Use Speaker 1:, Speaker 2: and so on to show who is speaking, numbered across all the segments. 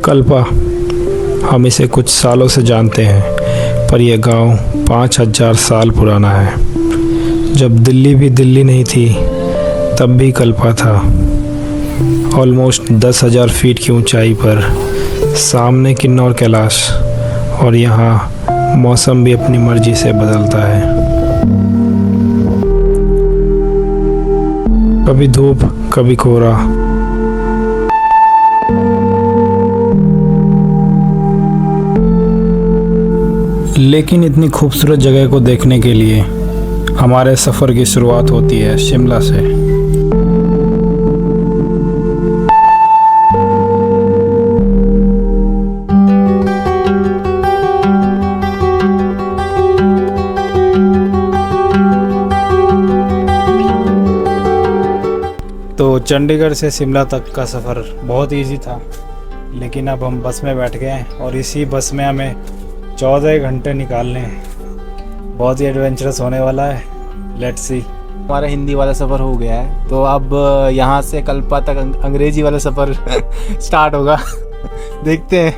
Speaker 1: कल्पा, हम इसे कुछ सालों से जानते हैं, पर यह गांव 5000 साल पुराना है। जब दिल्ली भी दिल्ली नहीं थी, तब भी कल्पा था। ऑलमोस्ट 10,000 फीट की ऊंचाई पर, सामने किन्नौर कैलाश, और यहाँ मौसम भी अपनी मर्जी से बदलता है। कभी धूप, कभी कोहरा। लेकिन इतनी खूबसूरत जगह को देखने के लिए हमारे सफ़र की शुरुआत होती है शिमला से। तो चंडीगढ़ से शिमला तक का सफ़र बहुत इजी था, लेकिन अब हम बस में बैठ गए हैं और इसी बस में हमें 14 घंटे निकालने हैं। बहुत ही एडवेंचरस होने वाला है। Let's see.
Speaker 2: हमारा हिंदी वाला सफ़र हो गया है, तो अब यहाँ से कल्पा तक अंग्रेजी वाला सफ़र स्टार्ट होगा। देखते हैं।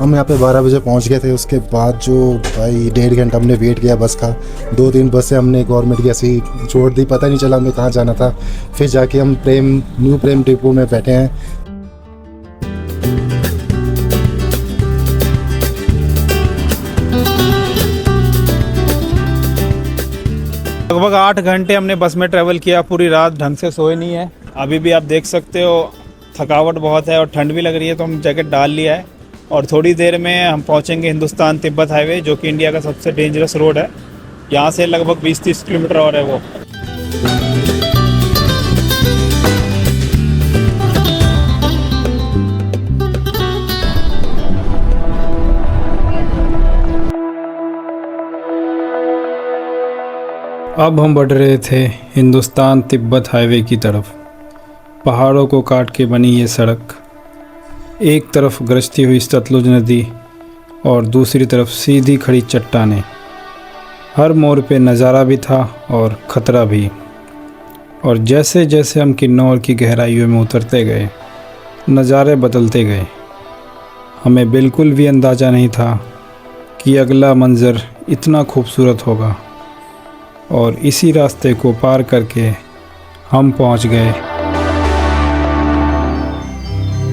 Speaker 3: हम यहाँ पे 12 बजे पहुँच गए थे। उसके बाद जो भाई 1.5 घंटा हमने वेट किया बस का। 2-3 बसें हमने गवर्नमेंट की ऐसी छोड़ दी, पता नहीं चला हमें कहाँ जाना था। फिर जाके हम न्यू प्रेम डिपो में बैठे हैं।
Speaker 1: लगभग 8 घंटे हमने बस में ट्रैवल किया। पूरी रात ढंग से सोए नहीं है। अभी भी आप देख सकते हो थकावट बहुत है और ठंड भी लग रही है, तो हम जैकेट डाल लिया है। और थोड़ी देर में हम पहुंचेंगे हिंदुस्तान तिब्बत हाईवे, जो कि इंडिया का सबसे डेंजरस रोड है। यहाँ से लगभग 20-30 किलोमीटर और है वो। अब हम बढ़ रहे थे हिंदुस्तान तिब्बत हाईवे की तरफ। पहाड़ों को काट के बनी ये सड़क, एक तरफ गरजती हुई सतलुज नदी और दूसरी तरफ सीधी खड़ी चट्टानें। हर मोड़ पे नज़ारा भी था और ख़तरा भी। और जैसे जैसे हम किन्नौर की गहराइयों में उतरते गए, नज़ारे बदलते गए। हमें बिल्कुल भी अंदाज़ा नहीं था कि अगला मंज़र इतना खूबसूरत होगा। और इसी रास्ते को पार करके हम पहुंच गए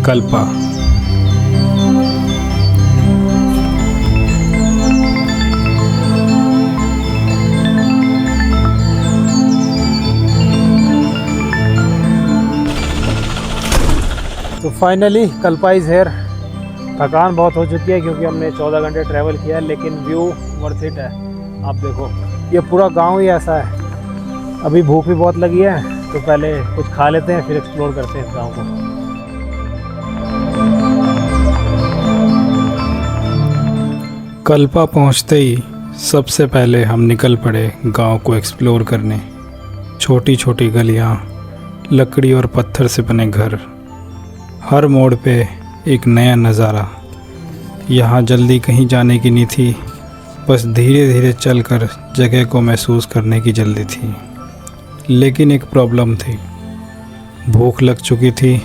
Speaker 1: कल्पा। तो फाइनली कल्पा इज़ हेयर। थकान बहुत हो चुकी है क्योंकि हमने 14 घंटे ट्रैवल किया है, लेकिन व्यू वर्थ इट है। आप देखो, ये पूरा गांव ही ऐसा है। अभी भूख भी बहुत लगी है, तो पहले कुछ खा लेते हैं, फिर एक्सप्लोर करते हैं इस गांव को। कल्पा पहुंचते ही सबसे पहले हम निकल पड़े गांव को एक्सप्लोर करने। छोटी छोटी गलियां, लकड़ी और पत्थर से बने घर, हर मोड़ पे एक नया नज़ारा। यहाँ जल्दी कहीं जाने की नहीं थी, बस धीरे धीरे चलकर जगह को महसूस करने की जल्दी थी। लेकिन एक प्रॉब्लम थी, भूख लग चुकी थी।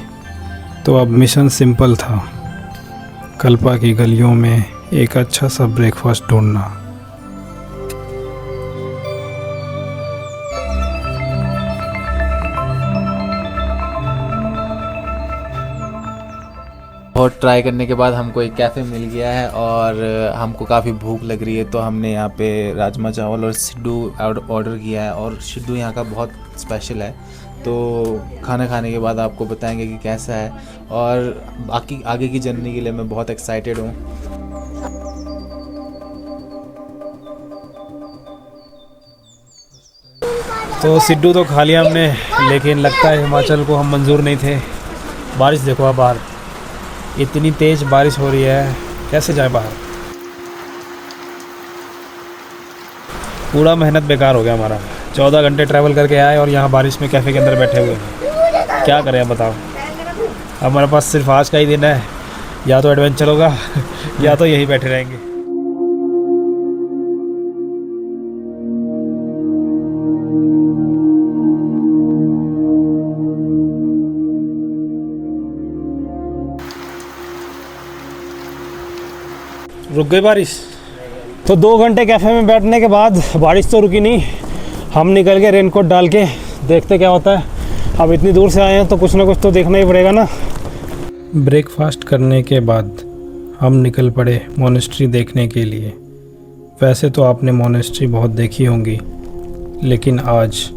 Speaker 1: तो अब मिशन सिंपल था, कल्पा की गलियों में एक अच्छा सा ब्रेकफास्ट ढूंढना।
Speaker 2: बहुत ट्राई करने के बाद हमको एक कैफ़े मिल गया है और हमको काफ़ी भूख लग रही है, तो हमने यहाँ पे राजमा चावल और सिड्डू ऑर्डर किया है। और सिड्डू यहाँ का बहुत स्पेशल है, तो खाना खाने के बाद आपको बताएंगे कि कैसा है। और बाकी आगे की जर्नी के लिए मैं बहुत एक्साइटेड हूँ।
Speaker 1: तो सिड्डू तो खा लिया हमने, लेकिन लगता है हिमाचल को हम मंजूर नहीं थे। बारिश देखो आप बाहर, इतनी तेज़ बारिश हो रही है, कैसे जाए बाहर। पूरा मेहनत बेकार हो गया हमारा। 14 घंटे ट्रैवल करके आए और यहाँ बारिश में कैफ़े के अंदर बैठे हुए हैं। क्या करें, बताओ। हमारे पास सिर्फ आज का ही दिन है, या तो एडवेंचर होगा या तो यहीं बैठे रहेंगे।
Speaker 4: रुक गई बारिश। तो 2 घंटे कैफ़े में बैठने के बाद बारिश तो रुकी नहीं, हम निकल गए रेनकोट डाल के, देखते क्या होता है। अब इतनी दूर से आए हैं तो कुछ ना कुछ तो देखना ही पड़ेगा ना।
Speaker 1: ब्रेकफास्ट करने के बाद हम निकल पड़े मोनेस्ट्री देखने के लिए। वैसे तो आपने मोनेस्ट्री बहुत देखी होंगी, लेकिन आज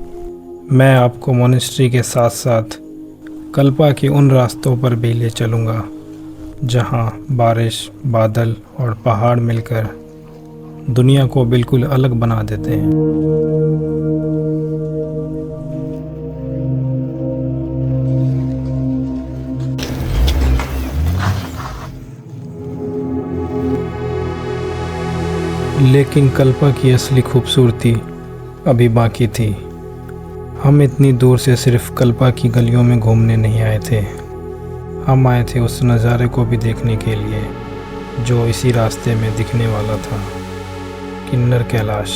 Speaker 1: मैं आपको मोनेस्ट्री के साथ साथ कल्पा के उन रास्तों पर भी ले चलूँगा जहाँ बारिश, बादल और पहाड़ मिलकर दुनिया को बिल्कुल अलग बना देते हैं। लेकिन कल्पा की असली खूबसूरती अभी बाकी थी। हम इतनी दूर से सिर्फ कल्पा की गलियों में घूमने नहीं आए थे, हम आए थे उस नज़ारे को भी देखने के लिए जो इसी रास्ते में दिखने वाला था। किन्नर कैलाश,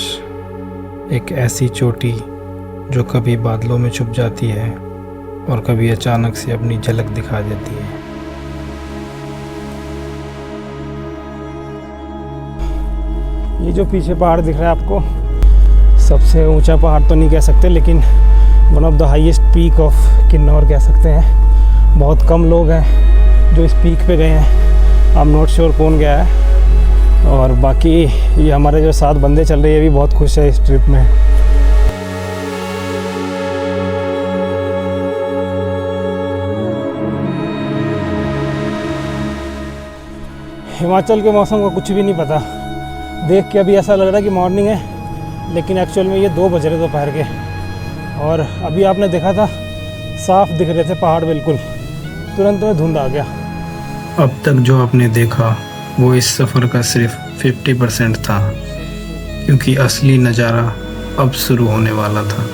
Speaker 1: एक ऐसी चोटी जो कभी बादलों में छुप जाती है और कभी अचानक से अपनी झलक दिखा देती है।
Speaker 4: ये जो पीछे पहाड़ दिख रहा है आपको, सबसे ऊंचा पहाड़ तो नहीं कह सकते, लेकिन one of the highest peak of Kinnaur कह सकते हैं। बहुत कम लोग हैं जो इस पीक पे गए हैं। आई एम नॉट श्योर कौन गया है। और बाकी ये हमारे जो 7 बंदे चल रहे हैं, ये भी बहुत खुश है इस ट्रिप में। हिमाचल के मौसम का कुछ भी नहीं पता। देख के अभी ऐसा लग रहा है कि मॉर्निंग है, लेकिन एक्चुअल में ये 2 बज रहे दोपहर के। और अभी आपने देखा था साफ दिख रहे थे पहाड़ बिल्कुल, तुरंत में धुंध आ गया।
Speaker 1: अब तक जो आपने देखा वो इस सफ़र का सिर्फ 50% था, क्योंकि असली नज़ारा अब शुरू होने वाला था।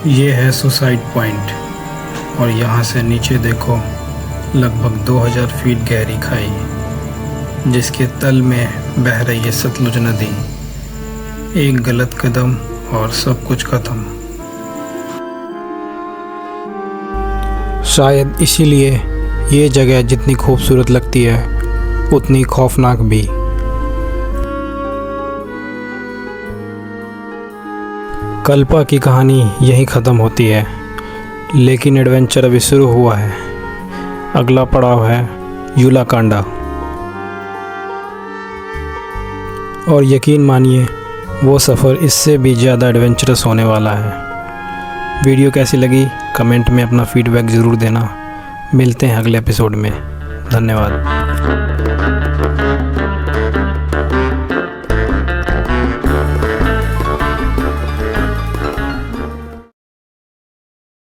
Speaker 1: ये है सुसाइड पॉइंट, और यहाँ से नीचे देखो लगभग 2000 फीट गहरी खाई, जिसके तल में बह रही है सतलुज नदी। एक गलत कदम और सब कुछ खत्म। शायद इसीलिए ये जगह जितनी खूबसूरत लगती है उतनी खौफनाक भी। कल्पा की कहानी यहीं ख़त्म होती है, लेकिन एडवेंचर अभी शुरू हुआ है। अगला पड़ाव है यूलाकांडा, और यकीन मानिए वो सफ़र इससे भी ज़्यादा एडवेंचरस होने वाला है। वीडियो कैसी लगी कमेंट में अपना फीडबैक ज़रूर देना। मिलते हैं अगले एपिसोड में। धन्यवाद।